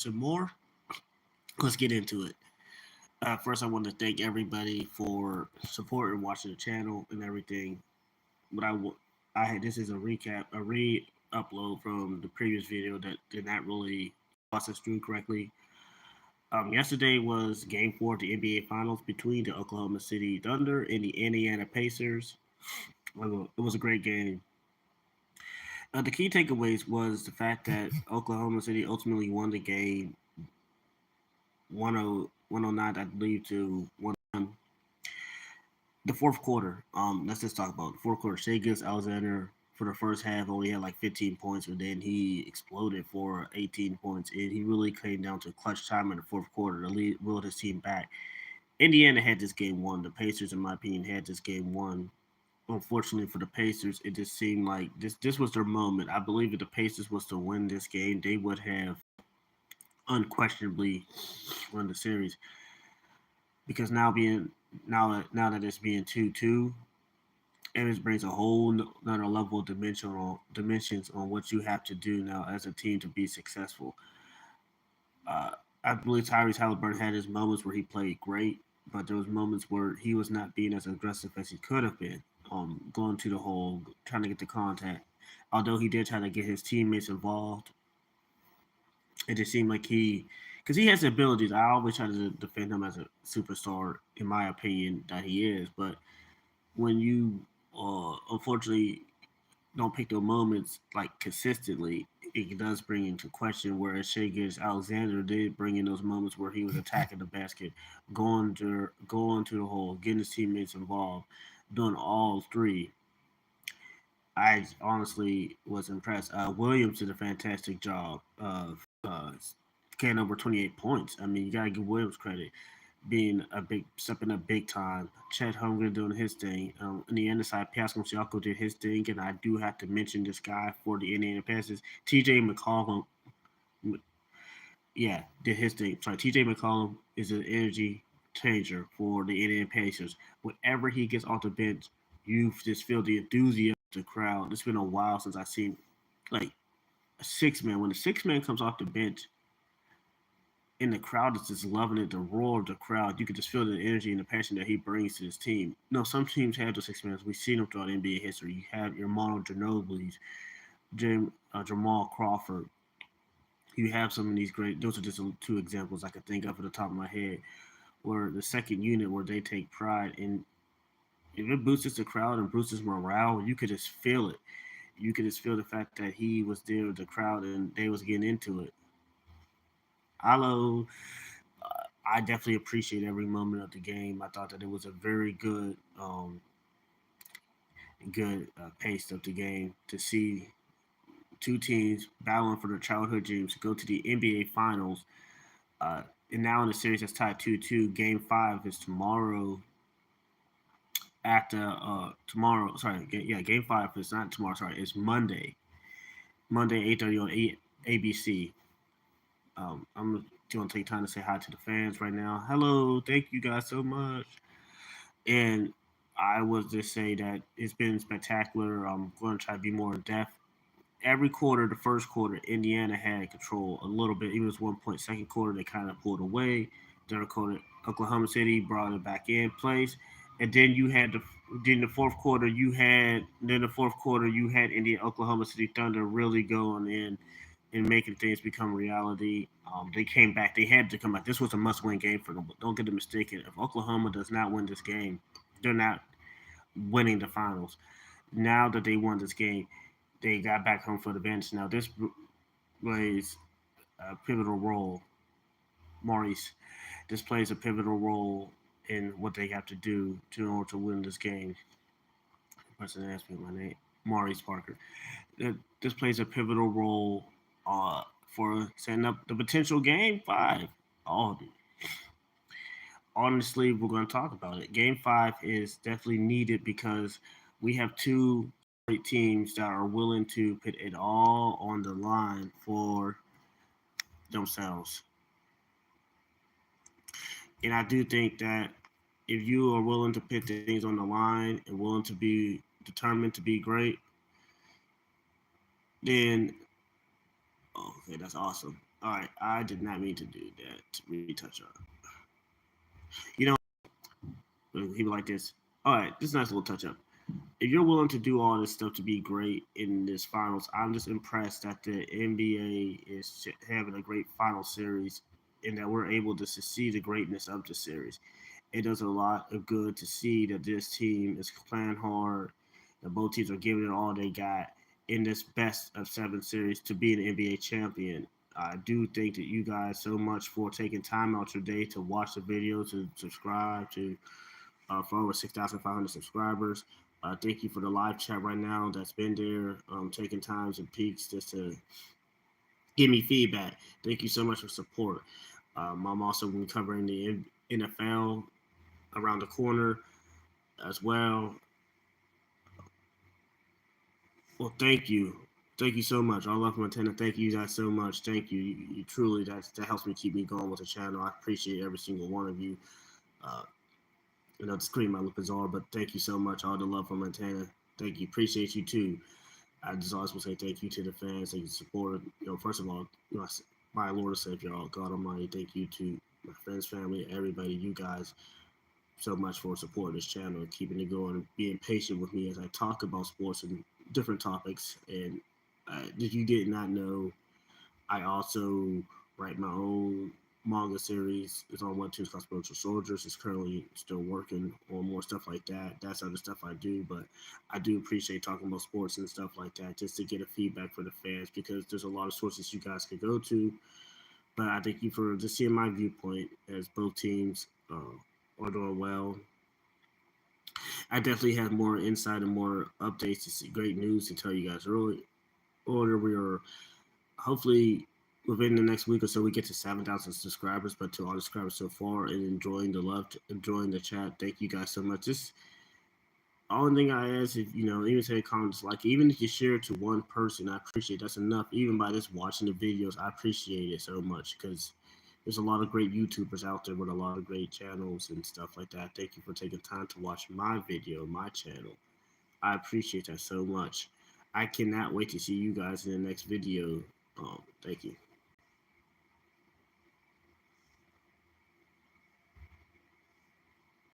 some more. Let's get into it. First, I want to thank everybody for supporting, watching the channel, and everything. What I had this is a recap, a re-upload from the previous video that did not really process through correctly. Yesterday was Game 4 of the NBA Finals between the Oklahoma City Thunder and the Indiana Pacers. It was a great game. The key takeaways was the fact that Oklahoma City ultimately won the game 109, I believe, to 1. The fourth quarter. Let's just talk about the fourth quarter. Shea Gilgeous Alexander for the first half only had like 15 points, but then he exploded for 18 points, and he really came down to clutch time in the fourth quarter to lead will his team back. Indiana had this game won. The Pacers, in my opinion, had this game won. Unfortunately for the Pacers, it just seemed like this was their moment. I believe if the Pacers was to win this game, they would have unquestionably won the series because now that it's being 2-2, it brings a whole another level of dimensions on what you have to do now as a team to be successful. Uh, I believe Tyrese Halliburton had his moments where he played great, but there was moments where he was not being as aggressive as he could have been. Going to the hole, trying to get the contact. Although he did try to get his teammates involved, it just seemed like because he has the abilities. I always try to defend him as a superstar, in my opinion, that he is. But when you unfortunately don't pick those moments like consistently, it does bring into question. Whereas Shea Gilgeous Alexander did bring in those moments where he was attacking the basket, going to the hole, getting his teammates involved, doing all three. I honestly was impressed. Williams did a fantastic job of getting over 28 points. I mean, you gotta give Williams credit, being a big stepping up big time. Chet Holmgren doing his thing. On the other side, Pascal Siakam did his thing, and I do have to mention this guy for the Indiana Pacers, T.J. McCollum. Yeah, did his thing. Sorry, T.J. McCollum is an energy changer for the Indiana Pacers. Whenever he gets off the bench, you just feel the enthusiasm of the crowd. It's been a while since I've seen like a six man. When the six man comes off the bench, and the crowd is just loving it, the roar of the crowd. You can just feel the energy and the passion that he brings to his team. No, some teams have those experiences. We've seen them throughout NBA history. You have your Mono Ginobili's, Jamal Crawford. You have some of these great. Those are just two examples I could think of at the top of my head. Where the second unit, where they take pride in, if it boosts the crowd and boosts morale, you could just feel it. You could just feel the fact that he was there with the crowd and they was getting into it. Alo, I definitely appreciate every moment of the game. I thought that it was a very good pace of the game to see two teams battling for their childhood dreams to go to the NBA Finals. Uh, and now in the series that's tied 2-2, Game 5 is tomorrow. Tomorrow, sorry, Game 5 is not tomorrow. Sorry, it's Monday 8:30 on ABC. I'm going to take time to say hi to the fans right now. Hello, thank you guys so much. And I would just say that it's been spectacular. I'm going to try to be more in depth. Every quarter, the first quarter, Indiana had control a little bit. It was 1 point. Second quarter, they kind of pulled away. Third quarter, Oklahoma City brought it back in place. And then you had the fourth quarter, you had Indiana Oklahoma City Thunder really going in and making things become reality. They came back. They had to come back. This was a must-win game for them. But don't get it mistaken. If Oklahoma does not win this game, they're not winning the finals. Now that they won this game, they got back home for the bench. Now this plays a pivotal role. Maurice, this plays a pivotal role in what they have to do to in order to win this game. The person asked me my name, Maurice Parker. This plays a pivotal role for setting up the potential game 5. Oh, honestly, we're going to talk about it. Game 5 is definitely needed because we have two great teams that are willing to put it all on the line for themselves. And I do think that if you are willing to put things on the line and willing to be determined to be great, then okay, that's awesome. All right, I did not mean to do that. Retouch up. You know, people like this. All right, this is a nice little touch up. If you're willing to do all this stuff to be great in this finals, I'm just impressed that the NBA is having a great final series and that we're able to see the greatness of the series. It does a lot of good to see that this team is playing hard, that both teams are giving it all they got in this best of seven series to be an NBA champion. I do thank that you guys so much for taking time out your day to watch the video, to subscribe, to for over 6,500 subscribers. Thank you for the live chat right now that's been there, taking times and peaks just to give me feedback. Thank you so much for support. I'm also been covering the NFL around the corner as well. Well, thank you. Thank you so much. I love Montana. Thank you guys so much. Thank you. You truly, that helps me keep me going with the channel. I appreciate every single one of you. Uh, the screen might look bizarre, but thank you so much. All the love from Montana. Thank you. Appreciate you too. I just always want to say thank you to the fans. Thank you for support. First of all, my Lord and Savior, God Almighty, thank you to my friends, family, everybody, you guys, so much for supporting this channel and keeping it going and being patient with me as I talk about sports and different topics. And if you did not know, I also write my own manga series. It's on Webtoons called Spiritual Soldiers. It's currently still working on more stuff like that. That's other stuff I do, but I do appreciate talking about sports and stuff like that just to get a feedback for the fans because there's a lot of sources you guys could go to. But I thank you for just seeing my viewpoint as both teams are doing well. I definitely have more insight and more updates to see great news to tell you guys earlier. We are hopefully within the next week or so we get to 7,000 subscribers. But to all the subscribers so far and enjoying the love, enjoying the chat, thank you guys so much. Just only thing I ask if even say comments like even if you share it to one person, I appreciate that's enough. Even by just watching the videos, I appreciate it so much because there's a lot of great YouTubers out there with a lot of great channels and stuff like that. Thank you for taking time to watch my video, my channel. I appreciate that so much. I cannot wait to see you guys in the next video. Thank you.